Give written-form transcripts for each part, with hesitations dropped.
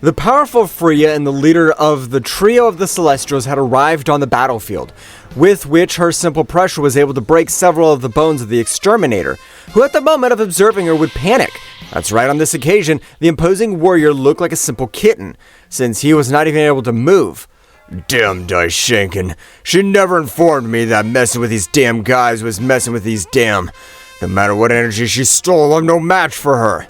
The powerful Fria and the leader of the trio of the Celestials had arrived on the battlefield, with which her simple pressure was able to break several of the bones of the Exterminator, who at the moment of observing her would panic. That's right, on this occasion, the imposing warrior looked like a simple kitten, since he was not even able to move. Damn Daishinken. She never informed me that messing with these damn guys was messing with these damn... No matter what energy she stole, I'm no match for her.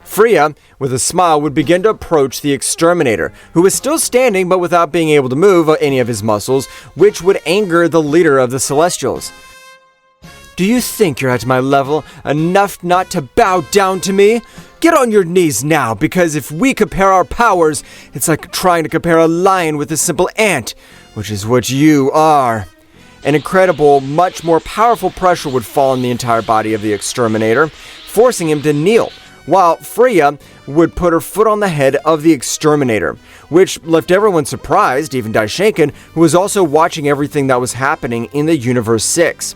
Fria, with a smile, would begin to approach the Exterminator, who was still standing but without being able to move any of his muscles, which would anger the leader of the Celestials. Do you think you're at my level, enough not to bow down to me? Get on your knees now, because if we compare our powers, it's like trying to compare a lion with a simple ant, which is what you are. An incredible, much more powerful pressure would fall on the entire body of the Exterminator, forcing him to kneel, while Fria would put her foot on the head of the Exterminator, which left everyone surprised, even Daishinken, who was also watching everything that was happening in the Universe 6.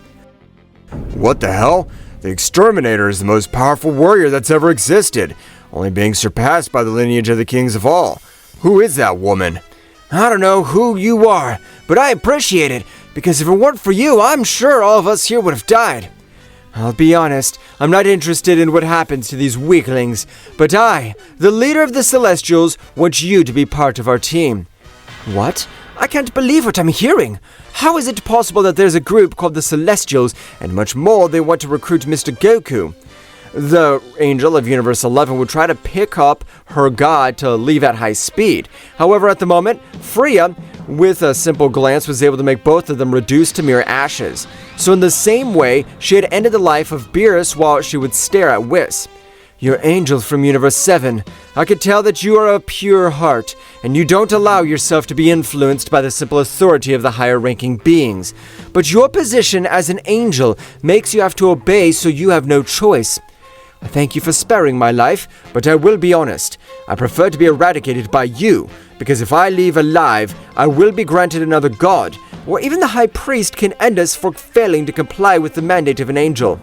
What the hell? The Exterminator is the most powerful warrior that's ever existed, only being surpassed by the lineage of the kings of all. Who is that woman? I don't know who you are, but I appreciate it, because if it weren't for you, I'm sure all of us here would have died. I'll be honest, I'm not interested in what happens to these weaklings, but I, the leader of the Celestials, want you to be part of our team. What? I can't believe what I'm hearing. How is it possible that there's a group called the Celestials, and much more they want to recruit Mr. Goku? The Angel of Universe 11 would try to pick up her god to leave at high speed. However, at the moment, Fria, with a simple glance, was able to make both of them reduce to mere ashes. So in the same way, she had ended the life of Beerus while she would stare at Whis. You're Angel from Universe 7. I could tell that you are a pure heart, and you don't allow yourself to be influenced by the simple authority of the higher-ranking beings. But your position as an angel makes you have to obey, so you have no choice. I thank you for sparing my life, but I will be honest. I prefer to be eradicated by you, because if I leave alive, I will be granted another god, or even the High Priest can end us for failing to comply with the mandate of an angel.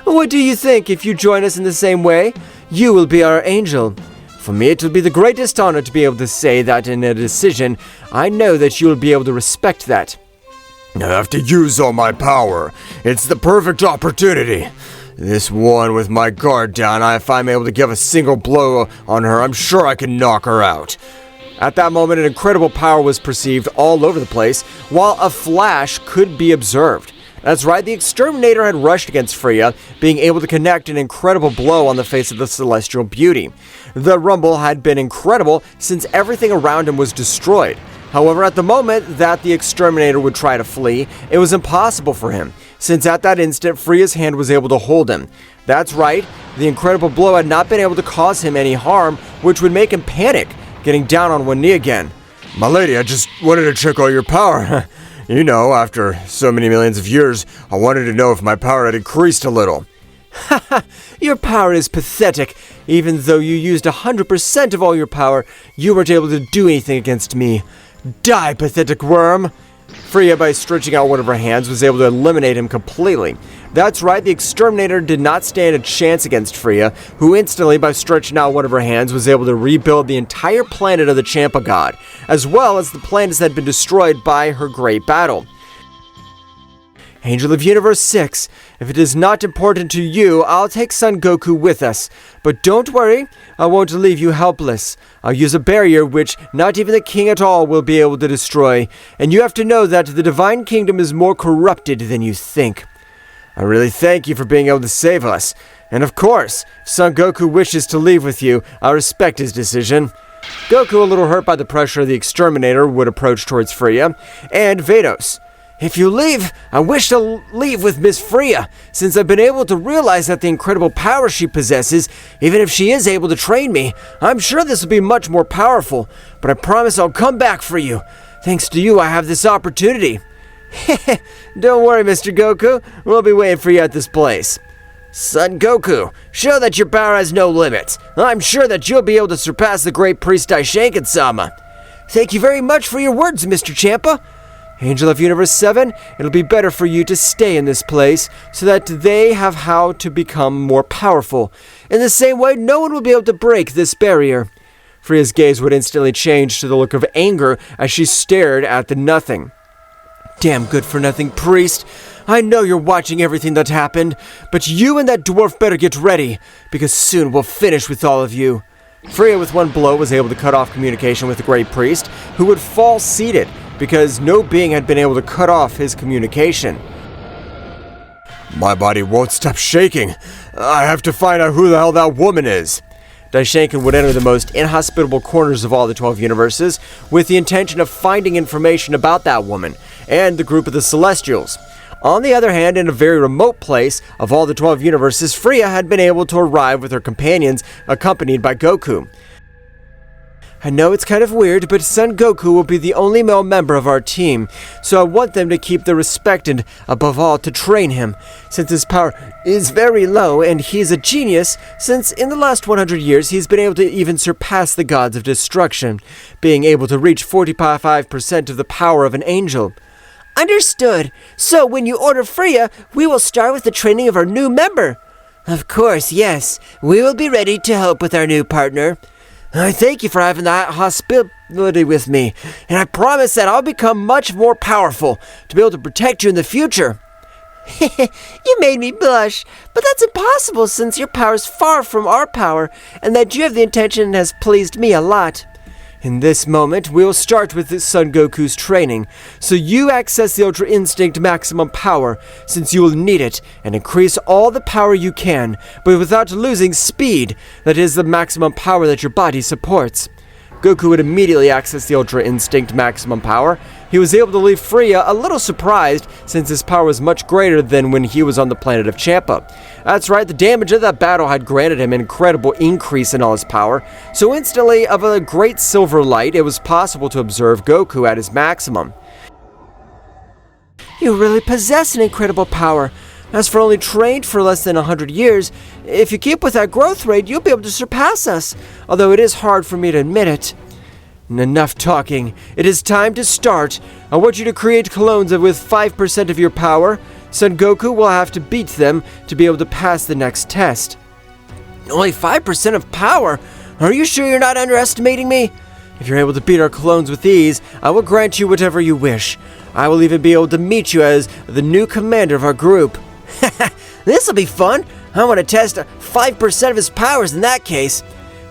What do you think if you join us in the same way? You will be our angel. For me, it will be the greatest honor to be able to say that in a decision. I know that you will be able to respect that. I have to use all my power. It's the perfect opportunity. This one with my guard down, if I'm able to give a single blow on her, I'm sure I can knock her out. At that moment, an incredible power was perceived all over the place, while a flash could be observed. That's right, the Exterminator had rushed against Fria, being able to connect an incredible blow on the face of the Celestial Beauty. The rumble had been incredible since everything around him was destroyed. However, at the moment that the Exterminator would try to flee, it was impossible for him, since at that instant, Fria's hand was able to hold him. That's right, the incredible blow had not been able to cause him any harm, which would make him panic, getting down on one knee again. My lady, I just wanted to check all your power. You know, after so many millions of years, I wanted to know if my power had increased a little. Haha, your power is pathetic. Even though you used 100% of all your power, you weren't able to do anything against me. Die, pathetic worm! Fria, by stretching out one of her hands, was able to eliminate him completely. That's right, the Exterminator did not stand a chance against Fria, who instantly, by stretching out one of her hands, was able to rebuild the entire planet of the Champa God, as well as the planets that had been destroyed by her great battle. Angel of Universe 6, if it is not important to you, I'll take Son Goku with us. But don't worry, I won't leave you helpless. I'll use a barrier which not even the king at all will be able to destroy. And you have to know that the Divine Kingdom is more corrupted than you think. I really thank you for being able to save us. And of course, if Son Goku wishes to leave with you, I respect his decision. Goku, a little hurt by the pressure of the Exterminator, would approach towards Fria. And Vados. If you leave, I wish to leave with Miss Fria, since I've been able to realize that the incredible power she possesses, even if she is able to train me, I'm sure this will be much more powerful, but I promise I'll come back for you. Thanks to you, I have this opportunity. Don't worry, Mr. Goku, we'll be waiting for you at this place. Son Goku, show that your power has no limits. I'm sure that you'll be able to surpass the great priest Daishinken-sama. Thank you very much for your words, Mr. Champa. Angel of Universe 7, it'll be better for you to stay in this place so that they have how to become more powerful. In the same way, no one will be able to break this barrier. Fria's gaze would instantly change to the look of anger as she stared at the nothing. Damn good-for-nothing priest. I know you're watching everything that happened, but you and that dwarf better get ready, because soon we'll finish with all of you. Fria, with one blow, was able to cut off communication with the great priest, who would fall seated, because no being had been able to cut off his communication. My body won't stop shaking. I have to find out who the hell that woman is. Daishenkin would enter the most inhospitable corners of all the 12 universes with the intention of finding information about that woman and the group of the Celestials. On the other hand, in a very remote place of all the 12 universes, Fria had been able to arrive with her companions, accompanied by Goku. I know it's kind of weird, but Son Goku will be the only male member of our team, so I want them to keep the respect and, above all, to train him, since his power is very low and he's a genius, since in the last 100 years he's been able to even surpass the gods of destruction, being able to reach 45% of the power of an angel. Understood. So when you order Fria, we will start with the training of our new member. Of course, yes. We will be ready to help with our new partner. I thank you for having that hospitality with me, and I promise that I'll become much more powerful to be able to protect you in the future. You made me blush, but that's impossible since your power is far from our power, and that you have the intention has pleased me a lot. In this moment, we will start with Son Goku's training, so you access the Ultra Instinct maximum power, since you will need it, and increase all the power you can, but without losing speed, that is the maximum power that your body supports. Goku would immediately access the Ultra Instinct maximum power. He was able to leave Fria a little surprised, since his power was much greater than when he was on the planet of Champa. That's right, the damage of that battle had granted him an incredible increase in all his power, so instantly, of a great silver light, it was possible to observe Goku at his maximum. You really possess an incredible power. As for only trained for less than 100 years, if you keep with that growth rate, you'll be able to surpass us, although it is hard for me to admit it. Enough talking. It is time to start. I want you to create clones with 5% of your power. Son Goku will have to beat them to be able to pass the next test. Only 5% of power? Are you sure you're not underestimating me? If you're able to beat our clones with ease, I will grant you whatever you wish. I will even be able to meet you as the new commander of our group. This'll be fun. I want to test 5% of his powers in that case.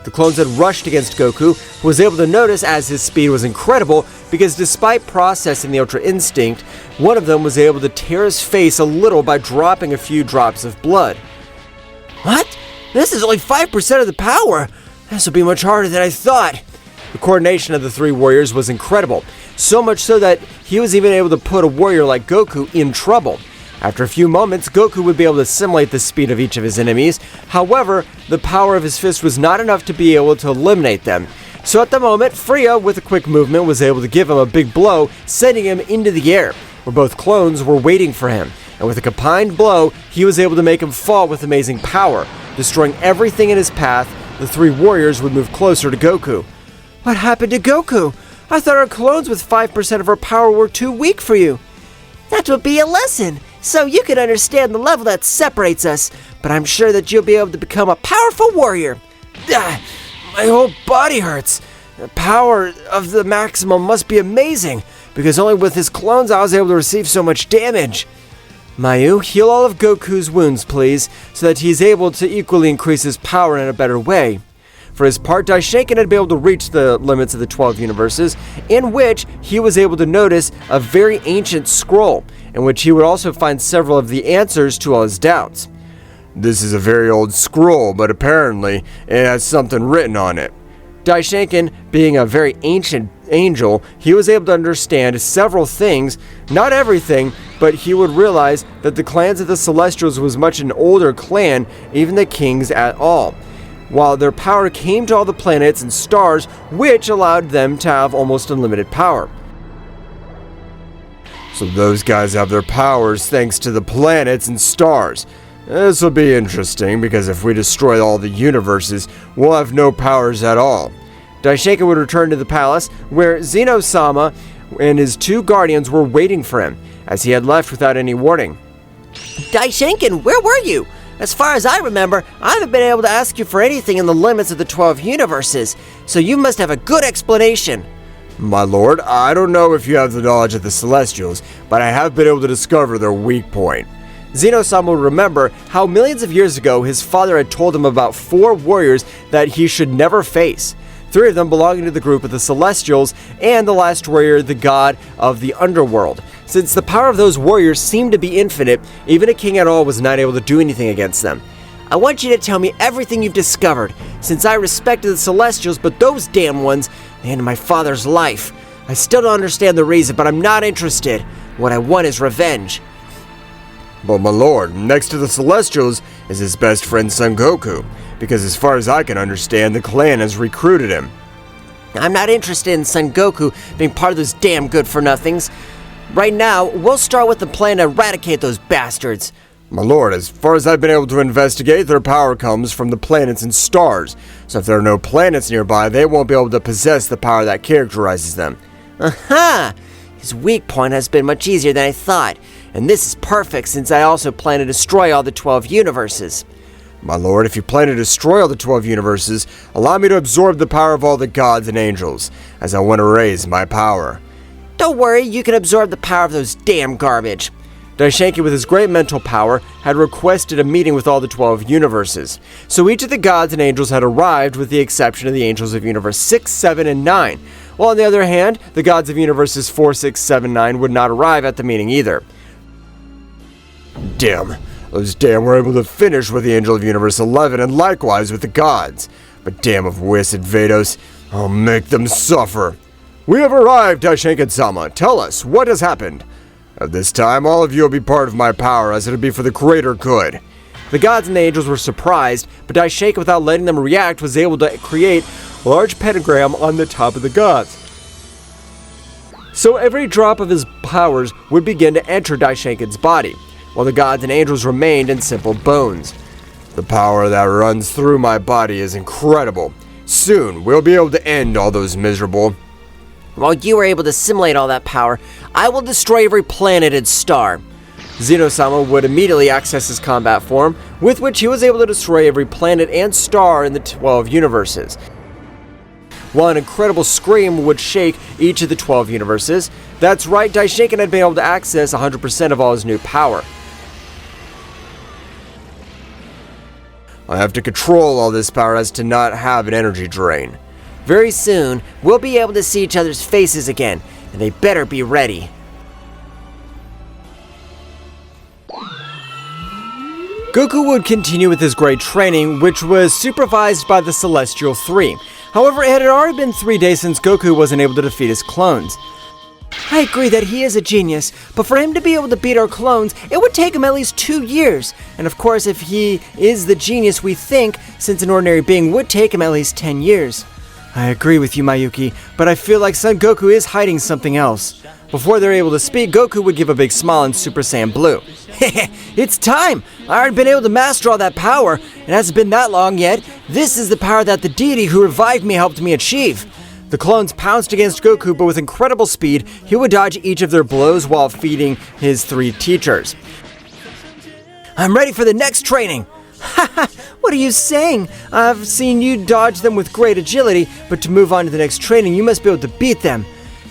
The clones had rushed against Goku, who was able to notice as his speed was incredible, because despite processing the Ultra Instinct, one of them was able to tear his face a little by dropping a few drops of blood. What? This is only 5% of the power. This will be much harder than I thought. The coordination of the three warriors was incredible, so much so that he was even able to put a warrior like Goku in trouble. After a few moments, Goku would be able to simulate the speed of each of his enemies. However, the power of his fist was not enough to be able to eliminate them. So at the moment, Fria, with a quick movement, was able to give him a big blow, sending him into the air, where both clones were waiting for him. And with a combined blow, he was able to make him fall with amazing power. Destroying everything in his path, the three warriors would move closer to Goku. What happened to Goku? I thought our clones with 5% of our power were too weak for you. That would be a lesson, so you can understand the level that separates us, but I'm sure that you'll be able to become a powerful warrior. My whole body hurts. The power of the maximum must be amazing, because only with his clones I was able to receive so much damage. Mayu, heal all of Goku's wounds, please, so that he's able to equally increase his power in a better way. For his part, Daishenkin had been able to reach the limits of the 12 universes, in which he was able to notice a very ancient scroll, in which he would also find several of the answers to all his doubts. This is a very old scroll, but apparently it has something written on it. Daishenkin, being a very ancient angel, he was able to understand several things, not everything, but he would realize that the clans of the Celestials was much an older clan, even the kings at all, while their power came to all the planets and stars, which allowed them to have almost unlimited power. So those guys have their powers thanks to the planets and stars. This will be interesting, because if we destroy all the universes, we'll have no powers at all. Daishenkin would return to the palace, where Zeno-sama and his two guardians were waiting for him, as he had left without any warning. Daishenkin, where were you? As far as I remember, I haven't been able to ask you for anything in the limits of the 12 universes, so you must have a good explanation. My lord, I don't know if you have the knowledge of the Celestials, but I have been able to discover their weak point. Zeno-sama would remember how millions of years ago his father had told him about 4 warriors that he should never face. 3 of them belonging to the group of the Celestials, and the last warrior, the god of the underworld. Since the power of those warriors seemed to be infinite, even a king at all was not able to do anything against them. I want you to tell me everything you've discovered, since I respected the Celestials, but those damn ones, they ended my father's life. I still don't understand the reason, but I'm not interested. What I want is revenge. But my lord, next to the Celestials is his best friend Son Goku, because as far as I can understand, the clan has recruited him. I'm not interested in Son Goku being part of those damn good-for-nothings. Right now, we'll start with the plan to eradicate those bastards. My lord, as far as I've been able to investigate, their power comes from the planets and stars. So if there are no planets nearby, they won't be able to possess the power that characterizes them. Aha! His weak point has been much easier than I thought, and this is perfect since I also plan to destroy all the 12 universes. My lord, if you plan to destroy all the 12 universes, allow me to absorb the power of all the gods and angels, as I want to raise my power. Don't worry, you can absorb the power of those damn garbage. Daishenki, with his great mental power, had requested a meeting with all the 12 universes. So each of the gods and angels had arrived, with the exception of the angels of universe 6, 7, and 9. While on the other hand, the gods of universes 4, 6, 7, 9 would not arrive at the meeting either. Damn, those damn were able to finish with the angel of universe 11 and likewise with the gods. But damn of Whis and Vados, I'll make them suffer. We have arrived, Daishenki-sama. Tell us, what has happened? At this time, all of you will be part of my power, as it will be for the greater good. The gods and the angels were surprised, but Daishenki, without letting them react, was able to create a large pentagram on the top of the gods. So every drop of his powers would begin to enter Daishenki's body, while the gods and angels remained in simple bones. The power that runs through my body is incredible. Soon, we'll be able to end all those miserable. While you were able to assimilate all that power, I will destroy every planet and star. Zeno-sama would immediately access his combat form, with which he was able to destroy every planet and star in the 12 universes. While an incredible scream would shake each of the 12 universes. That's right, Daishenki had been able to access 100% of all his new power. I have to control all this power as to not have an energy drain. Very soon, we'll be able to see each other's faces again, and they better be ready. Goku would continue with his great training, which was supervised by the Celestial 3. However, it had already been 3 days since Goku wasn't able to defeat his clones. I agree that he is a genius, but for him to be able to beat our clones, it would take him at least 2 years. And of course, if he is the genius we think, since an ordinary being would take him at least 10 years. I agree with you, Mayuki, but I feel like Son Goku is hiding something else. Before they're able to speak, Goku would give a big smile in Super Saiyan Blue. It's time! I already been able to master all that power. It hasn't been that long yet. This is the power that the deity who revived me helped me achieve. The clones pounced against Goku, but with incredible speed, he would dodge each of their blows while feeding his 3 teachers. I'm ready for the next training. Haha, what are you saying? I've seen you dodge them with great agility, but to move on to the next training, you must be able to beat them.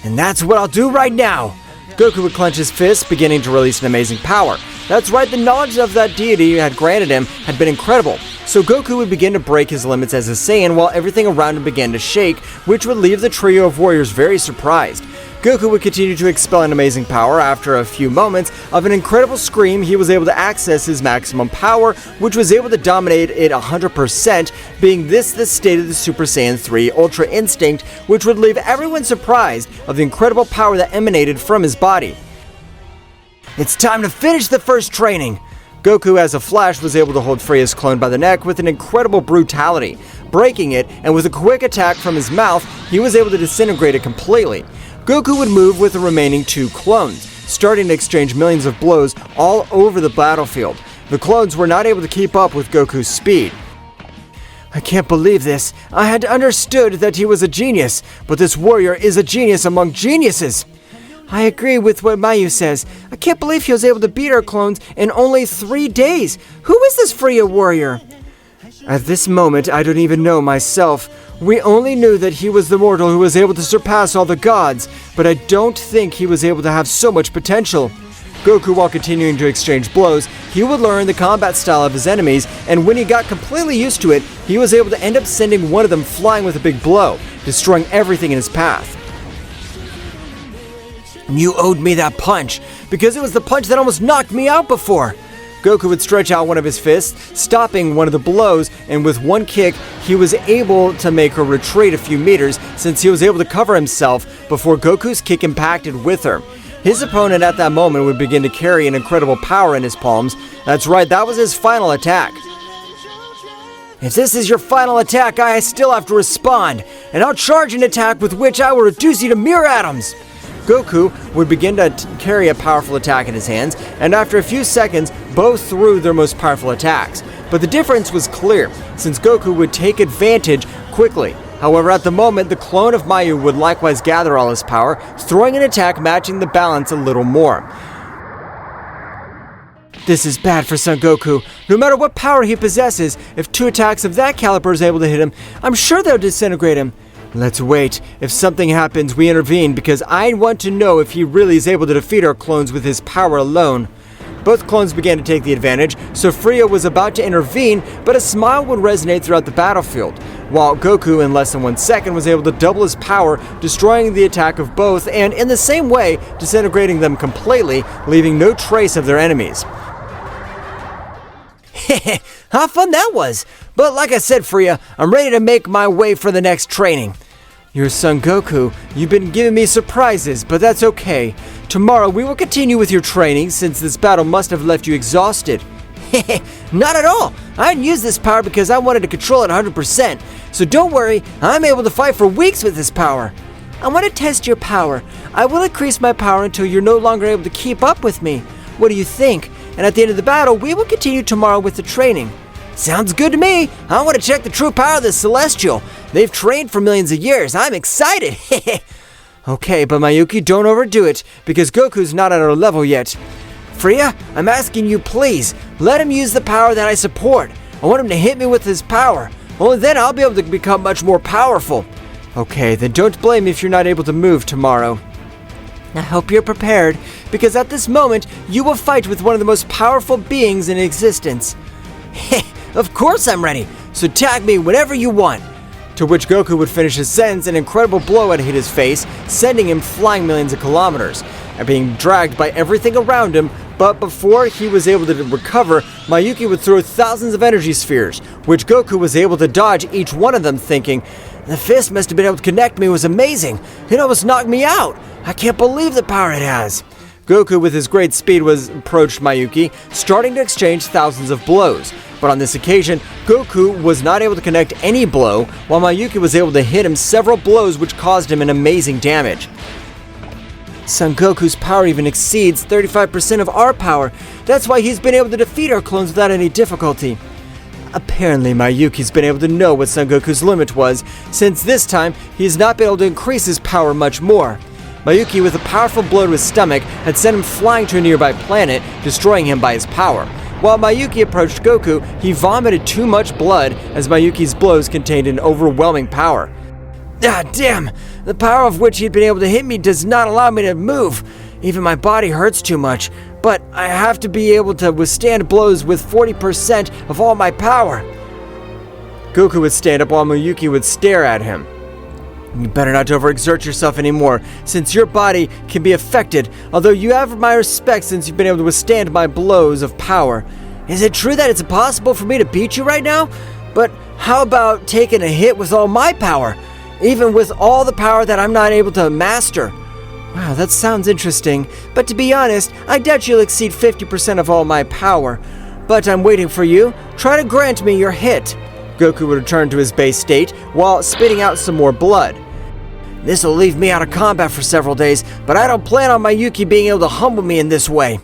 And that's what I'll do right now. Goku would clench his fist, beginning to release an amazing power. That's right, the knowledge of that deity had granted him had been incredible. So Goku would begin to break his limits as a Saiyan while everything around him began to shake, which would leave the trio of warriors very surprised. Goku would continue to expel an amazing power. After a few moments of an incredible scream, he was able to access his maximum power, which was able to dominate it 100%, being this the state of the Super Saiyan 3 Ultra Instinct, which would leave everyone surprised of the incredible power that emanated from his body. It's time to finish the first training. Goku, as a flash, was able to hold Fria's clone by the neck with an incredible brutality, breaking it, and with a quick attack from his mouth, he was able to disintegrate it completely. Goku would move with the remaining 2 clones, starting to exchange millions of blows all over the battlefield. The clones were not able to keep up with Goku's speed. I can't believe this. I had understood that he was a genius, but this warrior is a genius among geniuses. I agree with what Mayu says. I can't believe he was able to beat our clones in only 3 days. Who is this Fria warrior? At this moment, I don't even know myself. We only knew that he was the mortal who was able to surpass all the gods, but I don't think he was able to have so much potential. Goku, while continuing to exchange blows, he would learn the combat style of his enemies, and when he got completely used to it, he was able to end up sending one of them flying with a big blow, destroying everything in his path. You owed me that punch, because it was the punch that almost knocked me out before. Goku would stretch out one of his fists, stopping one of the blows, and with one kick, he was able to make her retreat a few meters since he was able to cover himself before Goku's kick impacted with her. His opponent at that moment would begin to carry an incredible power in his palms. That's right, that was his final attack. If this is your final attack, I still have to respond, and I'll charge an attack with which I will reduce you to mere atoms. Goku would begin to carry a powerful attack in his hands, and after a few seconds, both threw their most powerful attacks. But the difference was clear, since Goku would take advantage quickly. However, at the moment, the clone of Mayu would likewise gather all his power, throwing an attack matching the balance a little more. This is bad for Son Goku. No matter what power he possesses, if 2 attacks of that caliber is able to hit him, I'm sure they'll disintegrate him. Let's wait. If something happens, we intervene, because I want to know if he really is able to defeat our clones with his power alone. Both clones began to take the advantage, so Fria was about to intervene, but a smile would resonate throughout the battlefield, while Goku in less than 1 second was able to double his power, destroying the attack of both, and in the same way, disintegrating them completely, leaving no trace of their enemies. How fun that was! But like I said, Fria, I'm ready to make my way for the next training. Your son Goku, you've been giving me surprises, but that's okay. Tomorrow we will continue with your training since this battle must have left you exhausted. Not at all! I didn't use this power because I wanted to control it 100%, so don't worry, I'm able to fight for weeks with this power. I want to test your power. I will increase my power until you're no longer able to keep up with me. What do you think? And at the end of the battle, we will continue tomorrow with the training. Sounds good to me. I want to check the true power of the Celestial. They've trained for millions of years. I'm excited. Okay, but Mayuki, don't overdo it, because Goku's not at our level yet. Fria, I'm asking you, please, let him use the power that I support. I want him to hit me with his power. Only then I'll be able to become much more powerful. Okay, then don't blame me if you're not able to move tomorrow. I hope you're prepared, because at this moment, you will fight with one of the most powerful beings in existence. Of course I'm ready, so tag me whenever you want. To which Goku would finish his sentence, an incredible blow had hit his face, sending him flying millions of kilometers, and being dragged by everything around him. But before he was able to recover, Mayuki would throw thousands of energy spheres, which Goku was able to dodge each one of them, thinking, the fist must have been able to connect me. It was amazing. It almost knocked me out. I can't believe the power it has. Goku, with his great speed, was approached Mayuki, starting to exchange thousands of blows. But on this occasion, Goku was not able to connect any blow, while Mayuki was able to hit him several blows, which caused him an amazing damage. Son Goku's power even exceeds 35% of our power. That's why he's been able to defeat our clones without any difficulty. Apparently, Mayuki's been able to know what Son Goku's limit was, since this time, he has not been able to increase his power much more. Mayuki, with a powerful blow to his stomach, had sent him flying to a nearby planet, destroying him by his power. While Mayuki approached Goku, he vomited too much blood, as Mayuki's blows contained an overwhelming power. Ah, damn! The power of which he'd been able to hit me does not allow me to move. Even my body hurts too much, but I have to be able to withstand blows with 40% of all my power. Goku would stand up while Mayuki would stare at him. You better not overexert yourself anymore, since your body can be affected, although you have my respect since you've been able to withstand my blows of power. Is it true that it's impossible for me to beat you right now? But how about taking a hit with all my power? Even with all the power that I'm not able to master? Wow, that sounds interesting, but to be honest, I doubt you'll exceed 50% of all my power. But I'm waiting for you. Try to grant me your hit. Goku would return to his base state while spitting out some more blood. This will leave me out of combat for several days, but I don't plan on Mayuki being able to humble me in this way.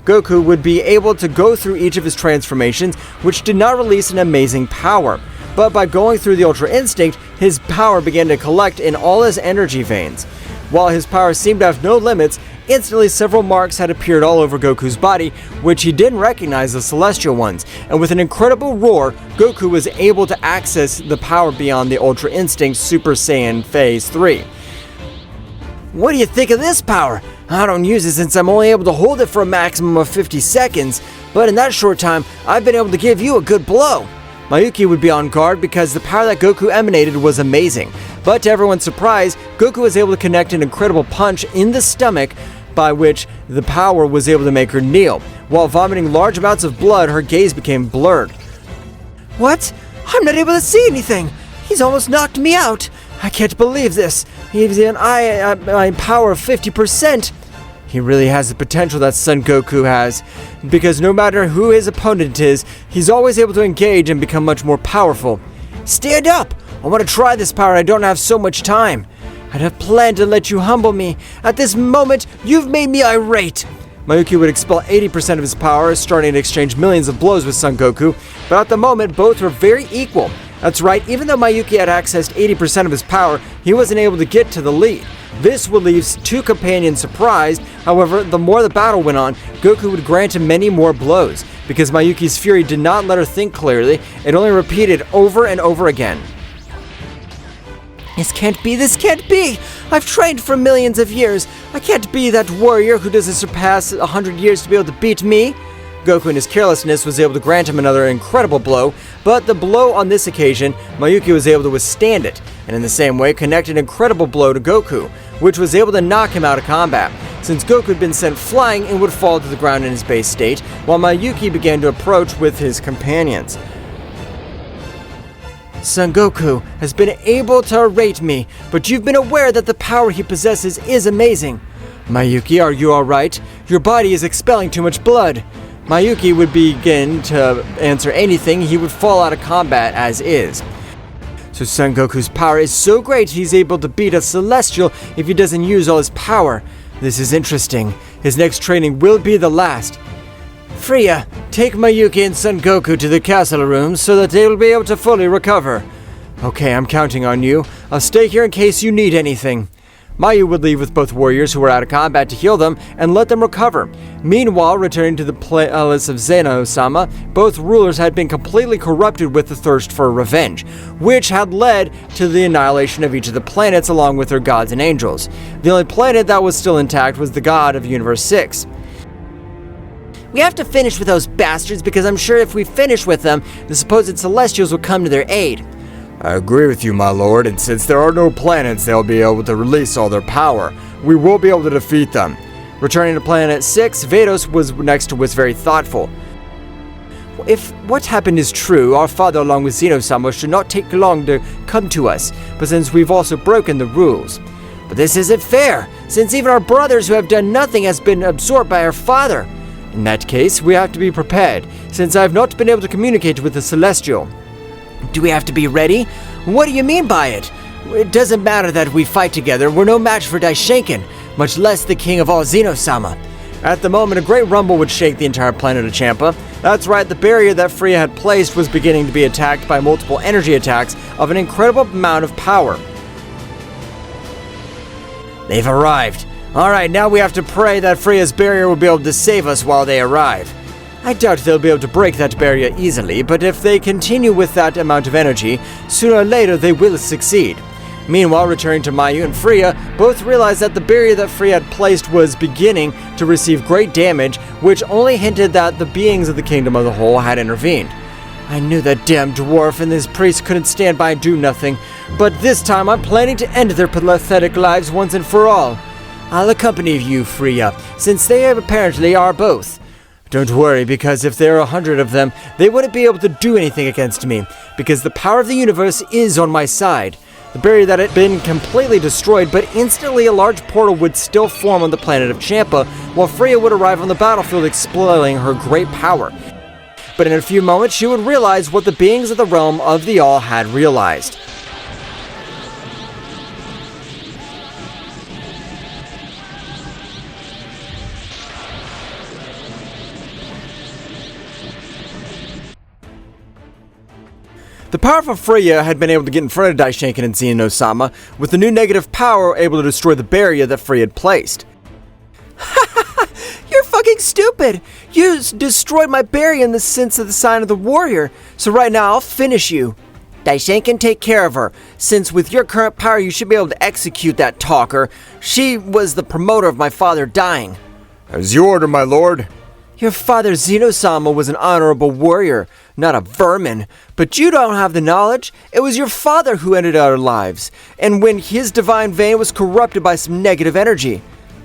Goku would be able to go through each of his transformations, which did not release an amazing power. But by going through the Ultra Instinct, his power began to collect in all his energy veins. While his power seemed to have no limits, Instantly, several marks had appeared all over Goku's body, which he didn't recognize as celestial ones, and with an incredible roar, Goku was able to access the power beyond the Ultra Instinct Super Saiyan Phase 3. What do you think of this power? I don't use it since I'm only able to hold it for a maximum of 50 seconds, but in that short time, I've been able to give you a good blow. Mayuki would be on guard because the power that Goku emanated was amazing, but to everyone's surprise, Goku was able to connect an incredible punch in the stomach by which the power was able to make her kneel. While vomiting large amounts of blood, her gaze became blurred. What? I'm not able to see anything. He's almost knocked me out. I can't believe this. He's an my power of 50%. He really has the potential that Son Goku has, because no matter who his opponent is, he's always able to engage and become much more powerful. Stand up! I want to try this power. I don't have so much time. I'd have planned to let you humble me. At this moment, you've made me irate. Mayuki would expel 80% of his power, starting to exchange millions of blows with Son Goku, but at the moment, both were very equal. That's right, even though Mayuki had accessed 80% of his power, he wasn't able to get to the lead. This would leave two companions surprised. However, the more the battle went on, Goku would grant him many more blows. Because Mayuki's fury did not let her think clearly, it only repeated over and over again. This can't be! I've trained for millions of years. I can't be that warrior who doesn't surpass 100 years to be able to beat me. Goku in his carelessness was able to grant him another incredible blow, but the blow on this occasion, Mayuki was able to withstand it, and in the same way connect an incredible blow to Goku, which was able to knock him out of combat, since Goku had been sent flying and would fall to the ground in his base state, while Mayuki began to approach with his companions. Son Goku has been able to irate me, but you've been aware that the power he possesses is amazing. Mayuki, are you alright? Your body is expelling too much blood. Mayuki would begin to answer anything, he would fall out of combat as is. So Son Goku's power is so great he's able to beat a Celestial if he doesn't use all his power. This is interesting. His next training will be the last. Fria, take Mayuki and Son Goku to the castle room so that they will be able to fully recover. Okay, I'm counting on you. I'll stay here in case you need anything. Mayu would leave with both warriors who were out of combat to heal them and let them recover. Meanwhile, returning to the palace of Zeno-sama, both rulers had been completely corrupted with the thirst for revenge, which had led to the annihilation of each of the planets along with their gods and angels. The only planet that was still intact was the god of Universe 6. We have to finish with those bastards because I'm sure if we finish with them, the supposed Celestials will come to their aid. I agree with you, my lord, and since there are no planets, they'll be able to release all their power. We will be able to defeat them. Returning to Planet 6, Vados was very thoughtful. If what happened is true, our father along with Zeno-sama should not take long to come to us, but since we've also broken the rules. But this isn't fair, since even our brothers who have done nothing has been absorbed by our father. In that case, we have to be prepared, since I have not been able to communicate with the Celestial. Do we have to be ready? What do you mean by it? It doesn't matter that we fight together. We're no match for Daishinken, much less the king of all Zeno-sama. At the moment, a great rumble would shake the entire planet of Champa. That's right, the barrier that Fria had placed was beginning to be attacked by multiple energy attacks of an incredible amount of power. They've arrived. Alright, now we have to pray that Fria's barrier will be able to save us while they arrive. I doubt they'll be able to break that barrier easily, but if they continue with that amount of energy, sooner or later they will succeed. Meanwhile, returning to Mayu and Fria, both realized that the barrier that Fria had placed was beginning to receive great damage, which only hinted that the beings of the Kingdom of the Whole had intervened. I knew that damn dwarf and his priest couldn't stand by and do nothing, but this time I'm planning to end their pathetic lives once and for all. I'll accompany you, Fria, since they apparently are both. Don't worry, because if there are 100 of them, they wouldn't be able to do anything against me, because the power of the universe is on my side. The barrier that had been completely destroyed, but instantly a large portal would still form on the planet of Champa, while Fria would arrive on the battlefield exploiting her great power. But in a few moments, she would realize what the beings of the realm of the All had realized. The powerful Fria had been able to get in front of Daishinken and Zeno-sama, with the new negative power able to destroy the barrier that Fria had placed. You're fucking stupid! You destroyed my berry in the sense of the sign of the warrior, so right now I'll finish you. Daishen can take care of her, since with your current power you should be able to execute that talker. She was the promoter of my father dying. As you order, my lord. Your father Zeno-sama was an honorable warrior, not a vermin. But you don't have the knowledge. It was your father who ended our lives, and when his divine vein was corrupted by some negative energy.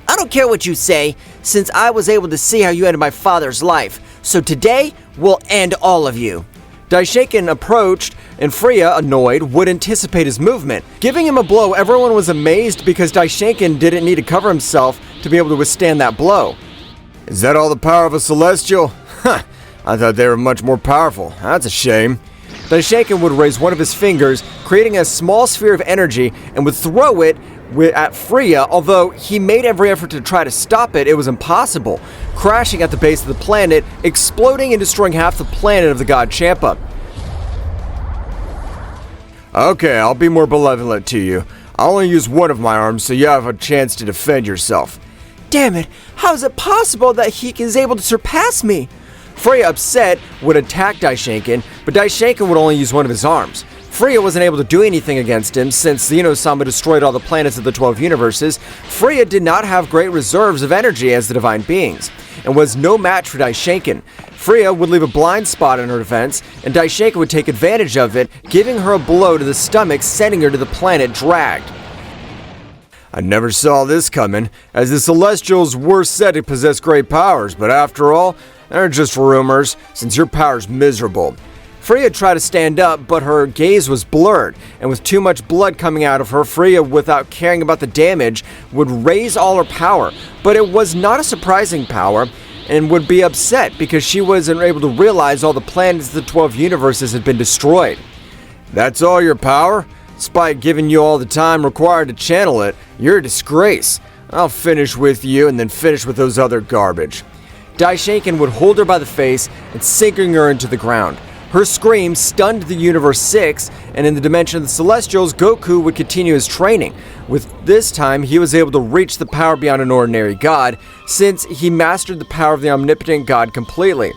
I don't care what you say, since I was able to see how you ended my father's life. So today, we'll end all of you. Daishen approached, and Fria, annoyed, would anticipate his movement. Giving him a blow, everyone was amazed because Daishen didn't need to cover himself to be able to withstand that blow. Is that all the power of a celestial? Huh, I thought they were much more powerful. That's a shame. Daishen would raise one of his fingers, creating a small sphere of energy, and would throw it at Fria. Although he made every effort to try to stop it, it was impossible, crashing at the base of the planet, exploding and destroying half the planet of the god Champa. Okay, I'll be more benevolent to you. I'll only use one of my arms so you have a chance to defend yourself. Damn it, how is it possible that he is able to surpass me? Fria, upset, would attack Daishen, but Daishen would only use one of his arms. Fria wasn't able to do anything against him since Zeno-sama destroyed all the planets of the 12 universes. Fria did not have great reserves of energy as the divine beings, and was no match for Daishen. Fria would leave a blind spot in her defense, and Daishen would take advantage of it, giving her a blow to the stomach, sending her to the planet dragged. I never saw this coming, as the Celestials were said to possess great powers, but after all, they're just rumors, since your power's miserable. Fria tried to stand up, but her gaze was blurred, and with too much blood coming out of her, Fria, without caring about the damage, would raise all her power. But it was not a surprising power, and would be upset because she wasn't able to realize all the planets of the 12 universes had been destroyed. That's all your power? Despite giving you all the time required to channel it, you're a disgrace. I'll finish with you and then finish with those other garbage. Daishen would hold her by the face and sinking her into the ground. Her scream stunned the Universe 6, and in the dimension of the Celestials, Goku would continue his training. With this time, he was able to reach the power beyond an ordinary god, since he mastered the power of the Omnipotent God completely.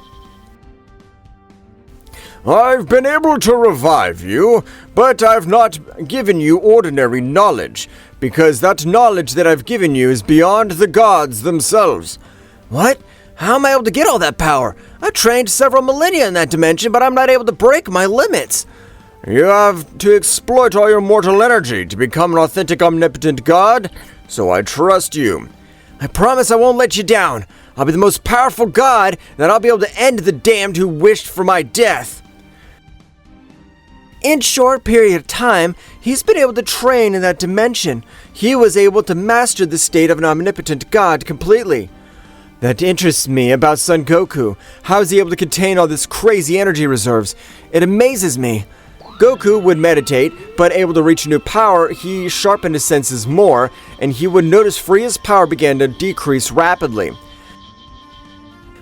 I've been able to revive you, but I've not given you ordinary knowledge, because that knowledge that I've given you is beyond the gods themselves. What? How am I able to get all that power? I've trained several millennia in that dimension, but I'm not able to break my limits. You have to exploit all your mortal energy to become an authentic omnipotent god, so I trust you. I promise I won't let you down. I'll be the most powerful god, and I'll be able to end the damned who wished for my death. In a short period of time, he's been able to train in that dimension. He was able to master the state of an omnipotent god completely. That interests me about Son Goku. How is he able to contain all this crazy energy reserves? It amazes me. Goku would meditate, but able to reach a new power, he sharpened his senses more, and he would notice Fria's power began to decrease rapidly.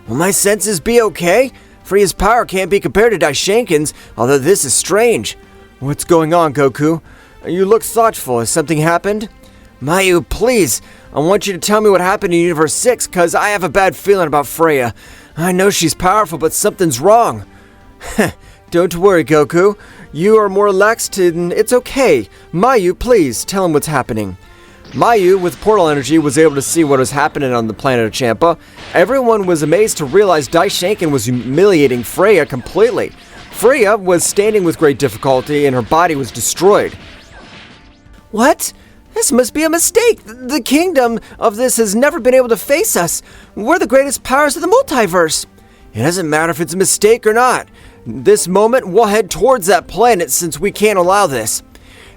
Will my senses be okay? Fria's power can't be compared to Daishen's, although this is strange. What's going on, Goku? You look thoughtful. Has something happened? Mayu, please. I want you to tell me what happened in Universe 6, because I have a bad feeling about Fria. I know she's powerful, but something's wrong. Don't worry, Goku. You are more relaxed and it's okay. Mayu, please, tell him what's happening. Mayu, with portal energy, was able to see what was happening on the planet of Champa. Everyone was amazed to realize Daishen was humiliating Fria completely. Fria was standing with great difficulty and her body was destroyed. What? This must be a mistake. The kingdom of this has never been able to face us. We're the greatest powers of the multiverse. It doesn't matter if it's a mistake or not. This moment, we'll head towards that planet since we can't allow this.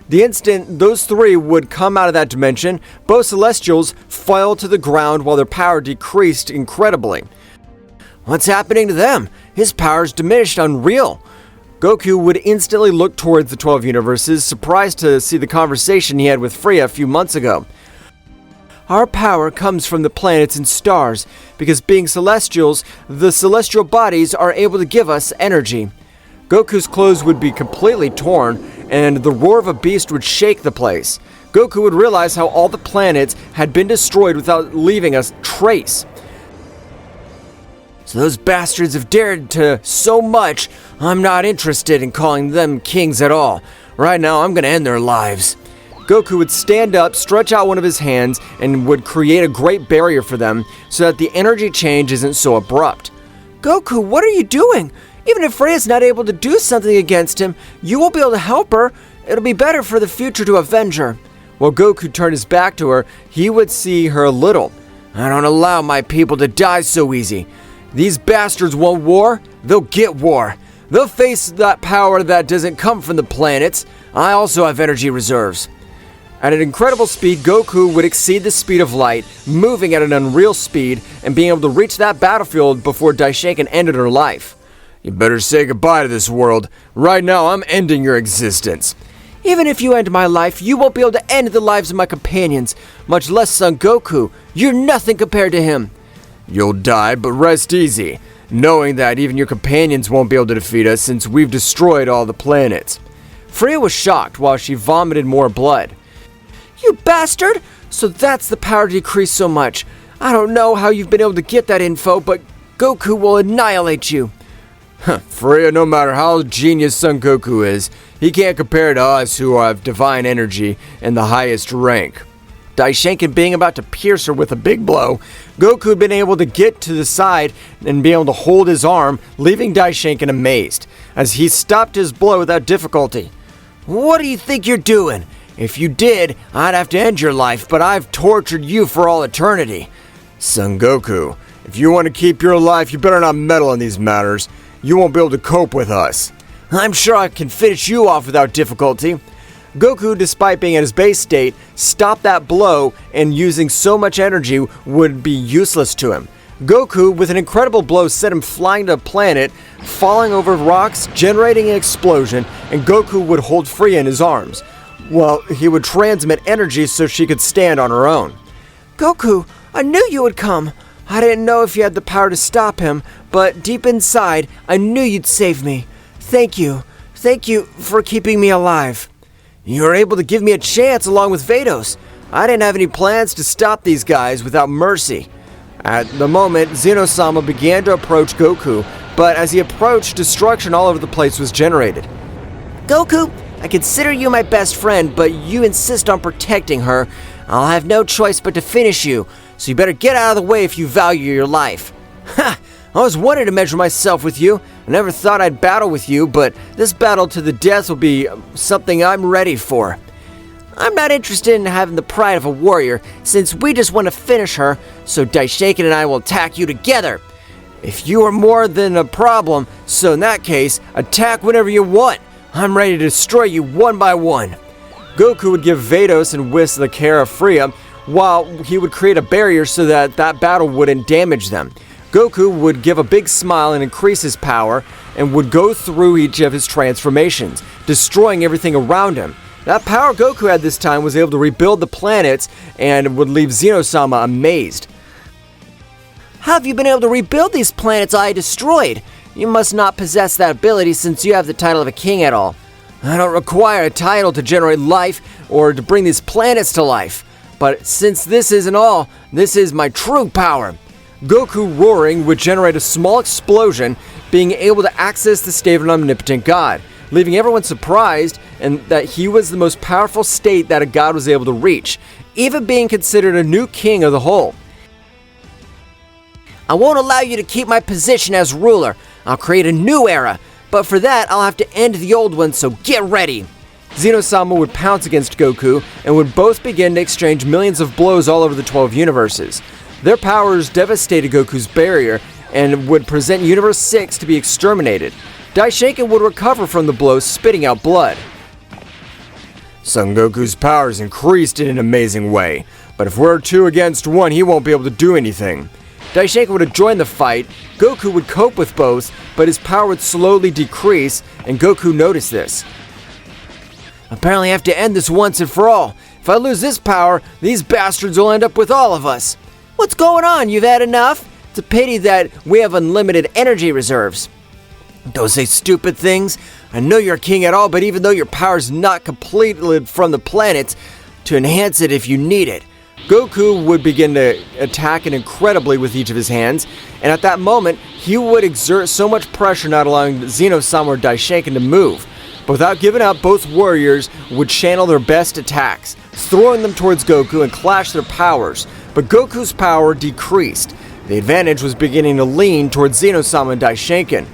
The instant those three would come out of that dimension, both Celestials fell to the ground while their power decreased incredibly. What's happening to them? His power's diminished unreal. Goku would instantly look towards the 12 universes, surprised to see the conversation he had with Fria a few months ago. Our power comes from the planets and stars, because being Celestials, the celestial bodies are able to give us energy. Goku's clothes would be completely torn, and the roar of a beast would shake the place. Goku would realize how all the planets had been destroyed without leaving a trace. So those bastards have dared to so much, I'm not interested in calling them kings at all. Right now, I'm gonna end their lives. Goku would stand up, stretch out one of his hands, and would create a great barrier for them so that the energy change isn't so abrupt. Goku, what are you doing? Even if Freya's not able to do something against him, you won't be able to help her. It'll be better for the future to avenge her. While Goku turned his back to her, he would see her a little. I don't allow my people to die so easy. These bastards want war, they'll get war. They'll face that power that doesn't come from the planets. I also have energy reserves. At an incredible speed, Goku would exceed the speed of light, moving at an unreal speed and being able to reach that battlefield before Daishinkan ended her life. You better say goodbye to this world. Right now, I'm ending your existence. Even if you end my life, you won't be able to end the lives of my companions, much less Son Goku. You're nothing compared to him. You'll die, but rest easy, knowing that even your companions won't be able to defeat us since we've destroyed all the planets. Fria was shocked while she vomited more blood. You bastard! So that's the power to decrease so much. I don't know how you've been able to get that info, but Goku will annihilate you. Fria, no matter how genius Son Goku is, he can't compare to us who have divine energy and the highest rank. Daishinkan being about to pierce her with a big blow, Goku had been able to get to the side and be able to hold his arm, leaving Daishinkan amazed, as he stopped his blow without difficulty. What do you think you're doing? If you did, I'd have to end your life, but I've tortured you for all eternity. Son Goku, if you want to keep your life, you better not meddle in these matters. You won't be able to cope with us. I'm sure I can finish you off without difficulty. Goku, despite being at his base state, stopped that blow, and using so much energy would be useless to him. Goku, with an incredible blow, sent him flying to a planet, falling over rocks, generating an explosion, and Goku would hold Fria in his arms. Well, he would transmit energy so she could stand on her own. Goku, I knew you would come. I didn't know if you had the power to stop him, but deep inside, I knew you'd save me. Thank you. Thank you for keeping me alive. You were able to give me a chance along with Vados. I didn't have any plans to stop these guys without mercy. At the moment, Zeno-sama began to approach Goku, but as he approached, destruction all over the place was generated. Goku, I consider you my best friend, but you insist on protecting her. I'll have no choice but to finish you, so you better get out of the way if you value your life. Ha! I was wanting to measure myself with you. I never thought I'd battle with you, but this battle to the death will be something I'm ready for. I'm not interested in having the pride of a warrior, since we just want to finish her, so Daishinkan and I will attack you together. If you are more than a problem, so in that case, attack whenever you want. I'm ready to destroy you one by one. Goku would give Vados and Whis the care of Fria, while he would create a barrier so that battle wouldn't damage them. Goku would give a big smile and increase his power, and would go through each of his transformations, destroying everything around him. That power Goku had this time was able to rebuild the planets, and would leave Zeno-sama amazed. How have you been able to rebuild these planets I destroyed? You must not possess that ability since you have the title of a king at all. I don't require a title to generate life, or to bring these planets to life. But since this isn't all, this is my true power. Goku roaring would generate a small explosion, being able to access the state of an omnipotent god, leaving everyone surprised and that he was the most powerful state that a god was able to reach, even being considered a new king of the whole. I won't allow you to keep my position as ruler. I'll create a new era, but for that I'll have to end the old one, so get ready. Zeno-sama would pounce against Goku, and would both begin to exchange millions of blows all over the 12 universes. Their powers devastated Goku's barrier, and would present Universe 6 to be exterminated. Daishinkan would recover from the blows, spitting out blood. Son Goku's powers increased in an amazing way, but if we're 2 against 1, he won't be able to do anything. Daishinkan would have joined the fight. Goku would cope with both, but his power would slowly decrease, and Goku noticed this. Apparently I have to end this once and for all. If I lose this power, these bastards will end up with all of us. What's going on? You've had enough? It's a pity that we have unlimited energy reserves. Don't say stupid things. I know you're king at all, but even though your power's not completed from the planets, to enhance it if you need it. Goku would begin to attack it incredibly with each of his hands, and at that moment, he would exert so much pressure not allowing Zeno-sama or Daishinkan to move. But without giving up, both warriors would channel their best attacks, throwing them towards Goku and clash their powers. But Goku's power decreased. The advantage was beginning to lean towards Zeno-sama and Daishinkan.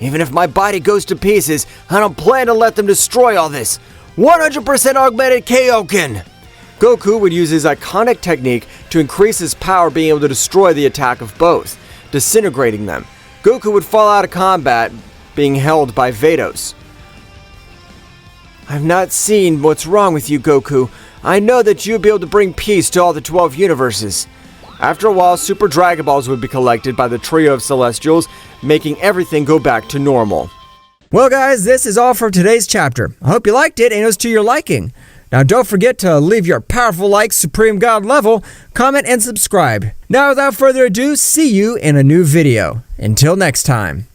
Even if my body goes to pieces, I don't plan to let them destroy all this. 100% augmented Kaioken! Goku would use his iconic technique to increase his power, being able to destroy the attack of both, disintegrating them. Goku would fall out of combat, being held by Vados. I've not seen what's wrong with you, Goku. I know that you'd be able to bring peace to all the 12 universes. After a while, Super Dragon Balls would be collected by the trio of Celestials, making everything go back to normal. Well guys, this is all for today's chapter. I hope you liked it and it was to your liking. Now don't forget to leave your powerful like Supreme God level, comment and subscribe. Now without further ado, see you in a new video. Until next time.